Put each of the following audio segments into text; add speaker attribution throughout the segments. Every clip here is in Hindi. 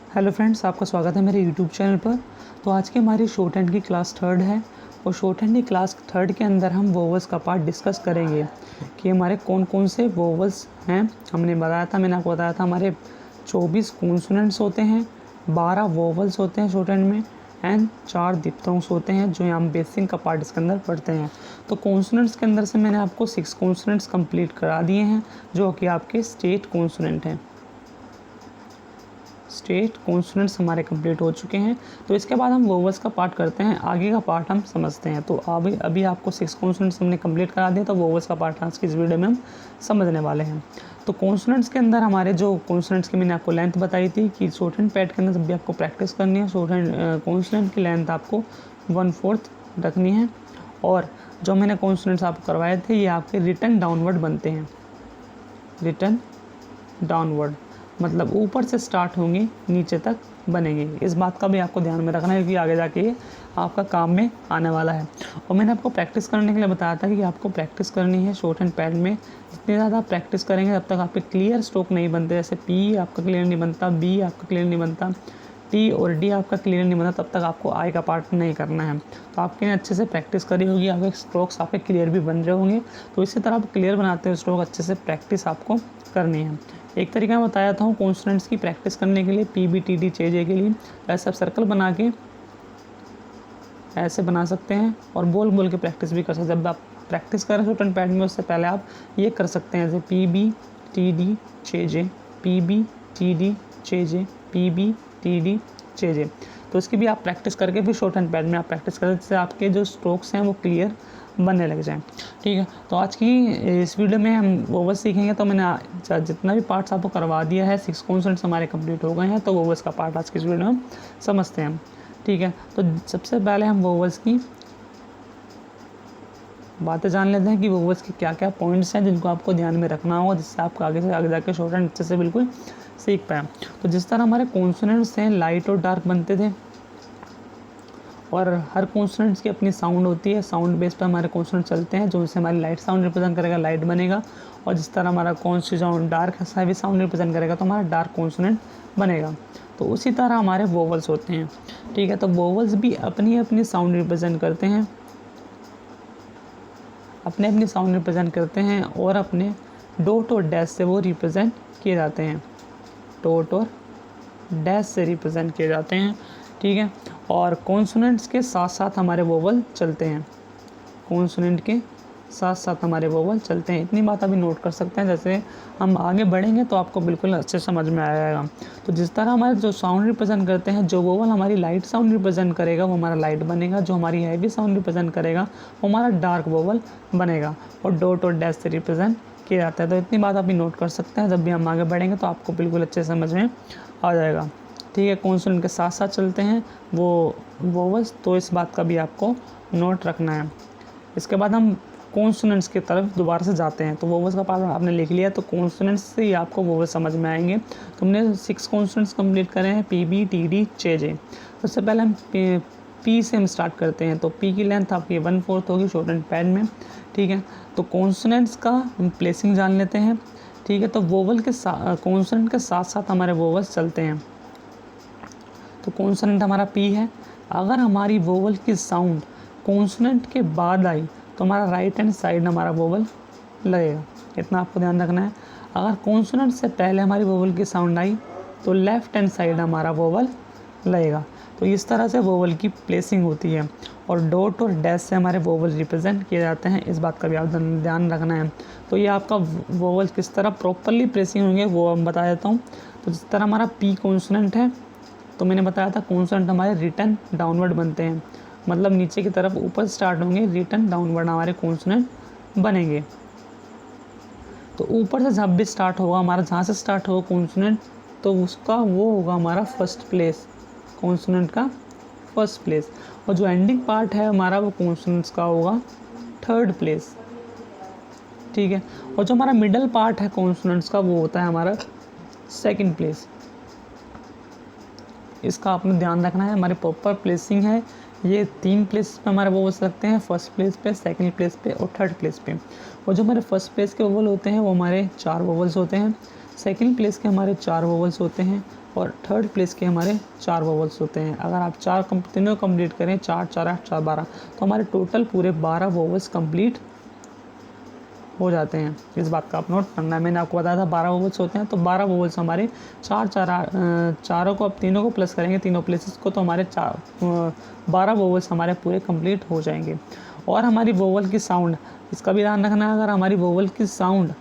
Speaker 1: हेलो फ्रेंड्स, आपका स्वागत है मेरे यूट्यूब चैनल पर। तो आज की हमारी शॉर्ट हैंड की क्लास थर्ड है और शॉर्ट हैंड की क्लास थर्ड के अंदर हम वोवल्स का पार्ट डिस्कस करेंगे कि हमारे कौन कौन से वोवल्स हैं। मैंने आपको बताया था हमारे 24 कॉन्सोनेंट्स होते हैं, 12 वोवल्स होते हैं शॉर्ट हैंड में एंड 4 डिप्थोंग्स होते हैं जो हम बेसिक का पार्ट इसके अंदर पढ़ते हैं। तो कॉन्सोनेंट्स के अंदर से मैंने आपको 6 कॉन्सोनेंट्स कंप्लीट करा दिए हैं जो कि आपके स्टेट कॉन्सोनेंट हैं। स्टेट कॉन्सोनेंट्स हमारे कंप्लीट हो चुके हैं। तो इसके बाद हम वोवल्स का पार्ट करते हैं, आगे का पार्ट हम समझते हैं। तो अभी आपको 6 कॉन्सोनेंट्स हमने कंप्लीट करा दिया, तो वोवल्स का पार्ट आज की इस वीडियो में हम समझने वाले हैं। तो कॉन्सोनेंट्स के अंदर हमारे जो कॉन्सोनेंट्स की मैंने आपको लेंथ बताई थी कि शॉर्ट हैंड पैड के अंदर जब भी आपको प्रैक्टिस करनी है, शॉर्ट हैंड कॉन्सोनेंट की लेंथ आपको 1/4 रखनी है। और जो मैंने कॉन्सोनेंट्स आपको करवाए थे ये आपके रिटर्न डाउनवर्ड बनते हैं। रिटर्न डाउनवर्ड मतलब ऊपर से स्टार्ट होंगे नीचे तक बनेंगे। इस बात का भी आपको ध्यान में रखना है क्योंकि आगे जाके ये आपका काम में आने वाला है। और मैंने आपको प्रैक्टिस करने के लिए बताया था कि आपको प्रैक्टिस करनी है शॉर्ट हैंड पैड में। जितनी ज़्यादा आप प्रैक्टिस करेंगे तब तक आपके क्लियर स्ट्रोक नहीं बनते। जैसे पी आपका क्लियर नहीं बनता, बी आपका क्लियर नहीं बनता, टी और डी आपका क्लियर नहीं बनता, तब तक आपको आई का पार्ट नहीं करना है। तो आपने अच्छे से प्रैक्टिस करी होगी, आपके स्ट्रोक्स आपके क्लियर भी बन रहे होंगे। तो इसी तरह आप क्लियर बनाते हुए स्ट्रोक अच्छे से प्रैक्टिस आपको करनी है। एक तरीका मैं बताया था कॉन्सोनेंट्स की प्रैक्टिस करने के लिए, पी बी टी डी चे जे के लिए ऐसा सर्कल बना के ऐसे बना सकते हैं और बोल बोल के प्रैक्टिस भी कर सकते हैं। जब आप प्रैक्टिस करें शॉर्ट हैंड पैड में उससे पहले आप ये कर सकते हैं, जैसे पी बी टी डी चे जे, पी बी टी डी चे जे, पी बी टी डी चे जे। तो इसकी भी आप प्रैक्टिस करके फिर शॉर्ट हैंड पैड में आप प्रैक्टिस करें जिससे आपके जो स्ट्रोक्स हैं वो क्लियर बनने लग जाएं। ठीक है, तो आज की इस वीडियो में हम वोवल्स सीखेंगे। तो मैंने जितना भी पार्ट्स आपको करवा दिया है, 6 कॉन्सोनेंट्स हमारे कंप्लीट हो गए हैं। तो वोवल्स का पार्ट आज की इस वीडियो में समझते हैं। ठीक है, तो सबसे पहले हम वोवल्स की बातें जान लेते हैं कि वोवल्स के क्या क्या पॉइंट्स हैं जिनको आपको ध्यान में रखना होगा जिससे आपको आगे से आगे जाके शॉर्ट हैंड अच्छे से बिल्कुल सीख पाए। तो जिस तरह हमारे कॉन्सोनेंट्स हैं लाइट और डार्क बनते थे और हर कॉन्सोनेंट्स की अपनी साउंड होती है, साउंड बेस पर हमारे कॉन्सोनेंट चलते हैं जो उनसे हमारी लाइट साउंड रिप्रेजेंट करेगा, लाइट बनेगा। और जिस तरह हमारा consonant dark heavy sound represent करेगा तो हमारा डार्क कॉन्सोनेंट बनेगा। तो उसी तरह हमारे वोवल्स होते हैं। ठीक है, तो वोवल्स भी अपनी अपनी साउंड रिप्रेजेंट करते हैं, अपने अपनी साउंड रिप्रेजेंट करते हैं और अपने डॉट और डैश से वो रिप्रेजेंट किए जाते हैं, डॉट और डैश से रिप्रेजेंट किए जाते हैं। ठीक है, और कॉन्सोनेंट्स के साथ साथ हमारे वोवल चलते हैं, कॉन्सोनेंट के साथ साथ हमारे वोवल चलते हैं। इतनी बात अभी नोट कर सकते हैं। जैसे हम आगे बढ़ेंगे तो आपको बिल्कुल अच्छे समझ में आएगा। तो जिस तरह हमारे जो साउंड रिप्रेजेंट करते हैं, जो वोवल हमारी लाइट साउंड रिप्रेजेंट करेगा वो हमारा लाइट बनेगा, जो हमारी हैवी साउंड रिप्रेजेंट करेगा वो हमारा डार्क वोवल बनेगा और डॉट और डैश से रिप्रेजेंट किया जाता है। तो इतनी बात अभी नोट कर सकते हैं। जब भी हम आगे बढ़ेंगे तो आपको बिल्कुल अच्छे समझ में आ जाएगा। ठीक है, कॉन्सोनेंट के साथ साथ चलते हैं वो वोवल्स, तो इस बात का भी आपको नोट रखना है। इसके बाद हम कॉन्सोनेंट्स की तरफ दोबारा से जाते हैं। तो वोवल्स का पार्ट आपने लिख लिया, तो कॉन्सोनेंट्स से ही आपको वोवल्स समझ में आएंगे। तो हमने 6 कॉन्सोनेंट्स कंप्लीट करे हैं, पी बी टी डी चे जे। सबसे पहले हम पी से हम स्टार्ट करते हैं। तो पी की लेंथ आपकी 1/4 होगी शॉर्ट हैंड पैड में। ठीक है, तो कॉन्सोनेंट्स का हम प्लेसिंग जान लेते हैं। ठीक है, तो वोवल के कॉन्सोनेंट के साथ साथ हमारे वोवल्स चलते हैं। तो कॉन्सोनेंट हमारा पी है। अगर हमारी वोवल की साउंड कॉन्सोनेंट के बाद आई तो हमारा राइट हैंड साइड हमारा वोवल लगेगा, इतना आपको ध्यान रखना है। अगर कॉन्सोनेंट से पहले हमारी वोवल की साउंड आई तो लेफ्ट हैंड साइड हमारा वोवल लगेगा। तो इस तरह से वोवल की प्लेसिंग होती है और डॉट और डैश से हमारे वोवल रिप्रेजेंट किए जाते हैं। इस बात का भी आप ध्यान रखना है। तो ये आपका वोवल किस तरह प्रॉपरली प्लेसिंग होंगे वो मैं बता देता हूँ। तो जिस तरह हमारा पी कॉन्सोनेंट है, तो मैंने बताया था कॉन्सोनेंट हमारे रिटर्न डाउनवर्ड बनते हैं, मतलब नीचे की तरफ ऊपर स्टार्ट होंगे, रिटर्न डाउनवर्ड हमारे कॉन्सोनेंट बनेंगे। तो ऊपर से जब भी स्टार्ट होगा हमारा, जहाँ से स्टार्ट होगा कॉन्सोनेंट, तो उसका वो होगा हमारा फर्स्ट प्लेस, कॉन्सोनेंट का फर्स्ट प्लेस। और जो एंडिंग पार्ट है हमारा वो कॉन्सोनेंट्स का होगा थर्ड प्लेस। ठीक है, और जो हमारा मिडल पार्ट है कॉन्सोनेंट्स का वो होता है हमारा सेकंड प्लेस। इसका आपने ध्यान रखना है। हमारी प्रॉपर प्लेसिंग है, ये 3 प्लेस पे हमारे वोवल्स लगते हैं, फर्स्ट प्लेस पे, सेकंड प्लेस पे और थर्ड प्लेस पे। और जो हमारे फर्स्ट प्लेस के वोवल होते हैं वो हमारे 4 वोवल्स होते हैं। सेकंड प्लेस के हमारे 4 वोवल्स होते हैं और थर्ड प्लेस के हमारे 4 वोवल्स होते हैं। अगर आप तीनों कंप्लीट करें, 4 4 8 4 12, तो हमारे टोटल पूरे 12 वोवल्स कंप्लीट हो जाते हैं। इस बात का आप नोट करना है। मैंने आपको बताया था 12 वोवल्स होते हैं, तो 12 वोवल्स हमारे चारों को आप तीनों को प्लस करेंगे, तीनों प्लेसेस को, तो हमारे 12 वोवल्स हमारे पूरे कंप्लीट हो जाएंगे। और हमारी वोवल की साउंड, इसका भी ध्यान रखना है, अगर हमारी वोवल की साउंड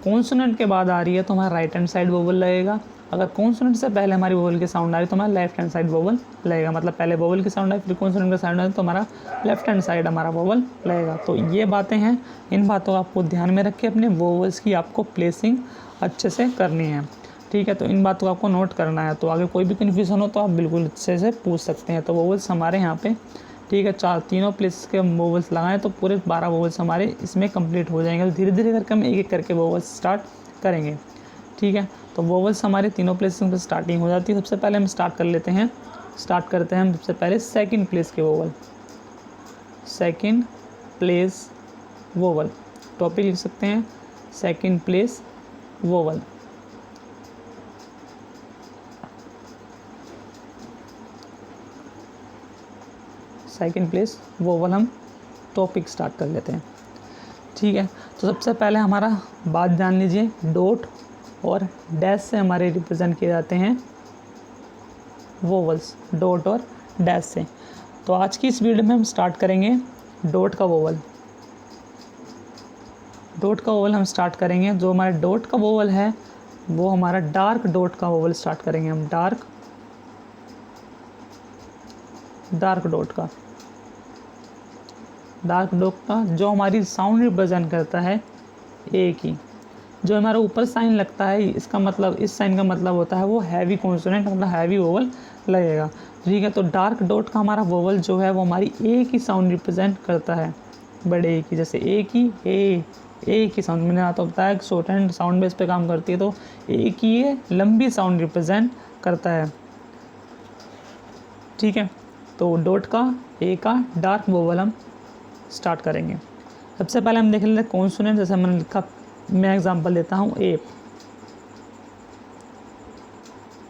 Speaker 1: कॉन्सोनेंट के बाद आ रही है तो हमारा राइट हैंड साइड वोवल लगेगा। अगर कॉन्सोनेंट से पहले हमारी वोवल की साउंड आ रही है तो हमारा लेफ्ट हैंड साइड वोवल लगेगा। मतलब पहले वोवल की साउंड आई फिर कॉन्सोनेंट का साउंड आए तो हमारा लेफ्ट हैंड साइड हमारा वोवल लगेगा। तो ये बातें हैं, इन बातों को आपको ध्यान में रख के अपने वोवल्स की आपको प्लेसिंग अच्छे से करनी है। ठीक है, तो इन बातों को आपको नोट करना है। तो आगे कोई भी कन्फ्यूज़न हो तो आप बिल्कुल अच्छे से पूछ सकते हैं। तो वोवल्स हमारे यहाँ पे, ठीक है, तीनों प्लेस के वोवल्स लगाएं तो पूरे 12 वोवल्स हमारे इसमें कंप्लीट हो जाएंगे। तो धीरे धीरे करके हम एक एक करके वोवल्स स्टार्ट करेंगे। ठीक है, तो वोवल्स हमारे तीनों प्लेसेस पे स्टार्टिंग हो जाती है। सबसे पहले हम स्टार्ट करते हैं हम सबसे पहले सेकंड प्लेस के vowel. Second place vowel, topic लिख सकते हैं second place vowel. Second place vowel हम टॉपिक स्टार्ट कर लेते हैं। ठीक है, तो सबसे पहले हमारा बात जान लीजिए, डॉट और डैश से हमारे रिप्रेजेंट किए जाते हैं वोवल्स, डॉट और डैश से। तो आज की इस वीडियो में हम स्टार्ट करेंगे डॉट का वोवल। डॉट का वोवल हम स्टार्ट करेंगे। जो हमारा डॉट का वोवल है वो हमारा डार्क डॉट का वोवल स्टार्ट करेंगे हम। डार्क डॉट का जो हमारी साउंड रिप्रेजेंट करता है ए की। जो हमारा ऊपर साइन लगता है, इसका मतलब, इस साइन का मतलब होता है वो हैवी कॉन्सोनेंट, मतलब हैवी वोवल लगेगा। ठीक है, तो डार्क डॉट का हमारा वोवल जो है वो हमारी ए की साउंड रिप्रेजेंट करता है, बड़े ए की। जैसे ए की ए की साउंड, मैंने आता बताया कि शॉर्ट हैंड साउंड बेस पे काम करती है, तो ए की ये लंबी साउंड रिप्रेजेंट करता है। ठीक है, तो डॉट का ए का डार्क वोवल हम स्टार्ट करेंगे। सबसे पहले हम देख लेते हैं कॉन्सोनेंट। जैसे मैंने लिखा, मैं एग्जांपल देता हूँ एप।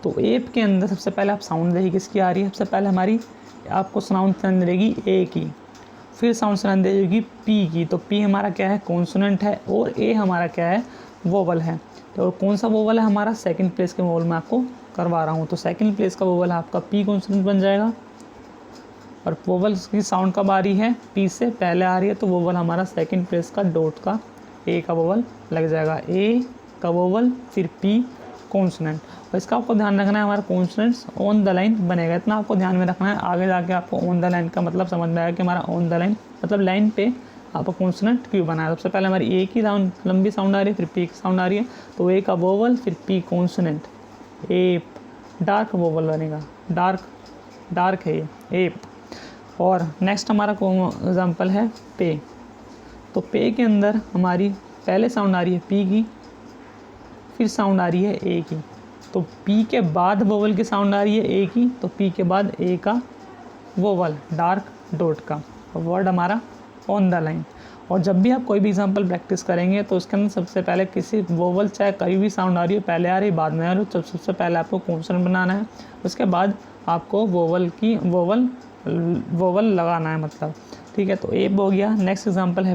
Speaker 1: तो एप के अंदर सबसे पहले आप साउंड देखिए किसकी आ रही है। सबसे पहले हमारी आपको साउंड सुनाई देगी ए की, फिर साउंड सुनाई देगी पी की। तो पी हमारा क्या है, कॉन्सोनेंट है, और ए हमारा क्या है, वोवल है। तो कौन सा वोवल है हमारा, सेकंड प्लेस के वोवल में आपको करवा रहा हूँ। तो सेकंड प्लेस का वोवल आपका पी कॉन्सोनेंट बन जाएगा। और वोवल की साउंड कब आ रही है, पी से पहले आ रही है, तो वोवल हमारा सेकंड प्लेस का डॉट का ए का वोवल लग जाएगा। ए का वोवल फिर पी कॉन्सोनेंट। और इसका आपको ध्यान रखना है, हमारा कॉन्सोनेंट्स ऑन द लाइन बनेगा, इतना आपको ध्यान में रखना है। आगे जाके आपको ऑन द लाइन का मतलब समझ में आएगा कि हमारा ऑन द लाइन मतलब लाइन पे आपको कॉन्सोनेंट क्यों बना है। सबसे पहले हमारी ए की साउंड लंबी साउंड आ रही है, फिर पी की साउंड आ रही है, तो ए का वोवल फिर P consonant, app dark vowel बनेगा। डार्क है ये एप। और नेक्स्ट हमारा एग्जाम्पल है पे। तो पे के अंदर हमारी पहले साउंड आ रही है पी की, फिर साउंड आ रही है ए की। तो पी के बाद वोवल की साउंड आ रही है ए की, तो पी के बाद ए का वोवल डार्क डॉट का वर्ड हमारा ऑन द लाइन। और जब भी आप कोई भी एग्जांपल प्रैक्टिस करेंगे तो उसके अंदर सबसे पहले किसी वोवल, चाहे कहीं भी साउंड आ रही है, पहले आ रही है बाद में आ रही है, तो सबसे पहले आपको कॉन्सोनेंट बनाना है, उसके बाद आपको वोवल लगाना है मतलब। ठीक है, तो एप हो गया। नेक्स्ट एग्जांपल है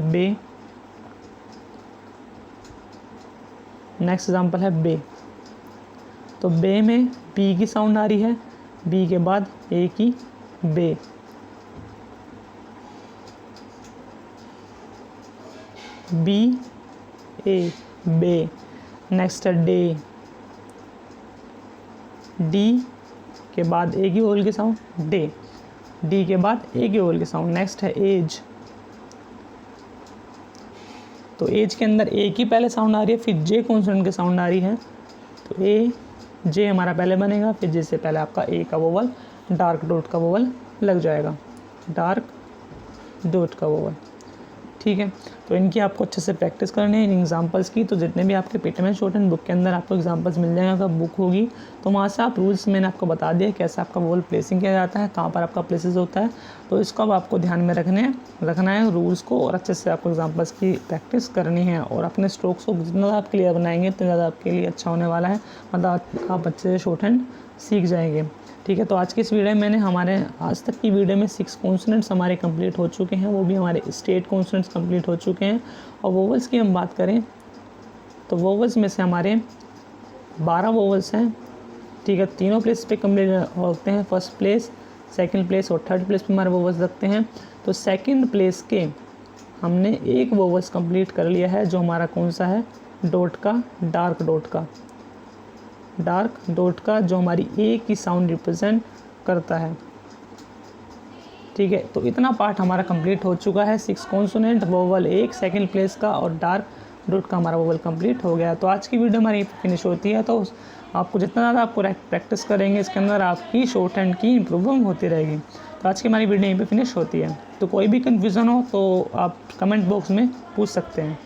Speaker 1: बे। तो बे में पी की साउंड आ रही है, बी के बाद ए की, बे। बी ए बे। नेक्स्ट है डे। डी के बाद ए की वोवल की साउंड डे, डी के बाद ए की वोवल की साउंड। नेक्स्ट है एज। तो एज के अंदर ए की पहले साउंड आ रही है, फिर जे कॉन्सोनेंट की साउंड आ रही है, तो ए जे हमारा पहले बनेगा, फिर जे से पहले आपका ए का वोवल डार्क डॉट का वोवल लग जाएगा, डार्क डॉट का वोवल। ठीक है, तो इनकी आपको अच्छे से प्रैक्टिस करनी है इन एग्जांपल्स की। तो जितने भी आपके पीटीएम शॉर्ट हैंड बुक के अंदर आपको एग्जांपल्स मिल जाएगा, अगर बुक होगी तो वहाँ से आप रूल्स मैंने आपको बता दिया कैसे आपका वोवल प्लेसिंग किया जाता है, कहाँ पर आपका प्लेसेस होता है। तो इसको अब आपको ध्यान में रखना है रूल्स को, और अच्छे से आपको एग्जाम्पल्स की प्रैक्टिस करनी है। और अपने स्ट्रोक्स को जितना आप क्लियर बनाएंगे उतना ज़्यादा आपके लिए अच्छा होने वाला है, मतलब आप अच्छे से शॉर्ट हैंड सीख जाएंगे। ठीक है, तो आज की इस वीडियो में मैंने हमारे आज तक की वीडियो में 6 कॉन्सोनेंट्स हमारे कंप्लीट हो चुके हैं, वो भी हमारे स्टेट कॉन्सोनेंट्स कंप्लीट हो चुके हैं। और वोवल्स की हम बात करें तो वोवल्स में से हमारे 12 वोवल्स हैं। ठीक है, तीनों प्लेस पे कंप्लीट होते हैं, फर्स्ट प्लेस, सेकंड प्लेस और थर्ड प्लेस पे हमारे वोवल्स लगते हैं। तो सेकंड प्लेस के हमने एक वोवल्स कंप्लीट कर लिया है, जो हमारा कौन सा है, डॉट का, डार्क डॉट का, जो हमारी ए की साउंड रिप्रेजेंट करता है। ठीक है, तो इतना पार्ट हमारा कंप्लीट हो चुका है। 6 कॉन्सोनेंट, वोवल 1, सेकंड प्लेस का और डार्क डॉट का हमारा वोवल कंप्लीट हो गया। तो आज की वीडियो हमारी फिनिश होती है। तो आपको जितना ज़्यादा आपको प्रैक्टिस करेंगे इसके अंदर आपकी शॉर्ट हैंड की इम्प्रूविंग होती रहेगी। तो आज की हमारी वीडियो यहीं पे फिनिश होती है। तो कोई भी कन्फ्यूज़न हो तो आप कमेंट बॉक्स में पूछ सकते हैं।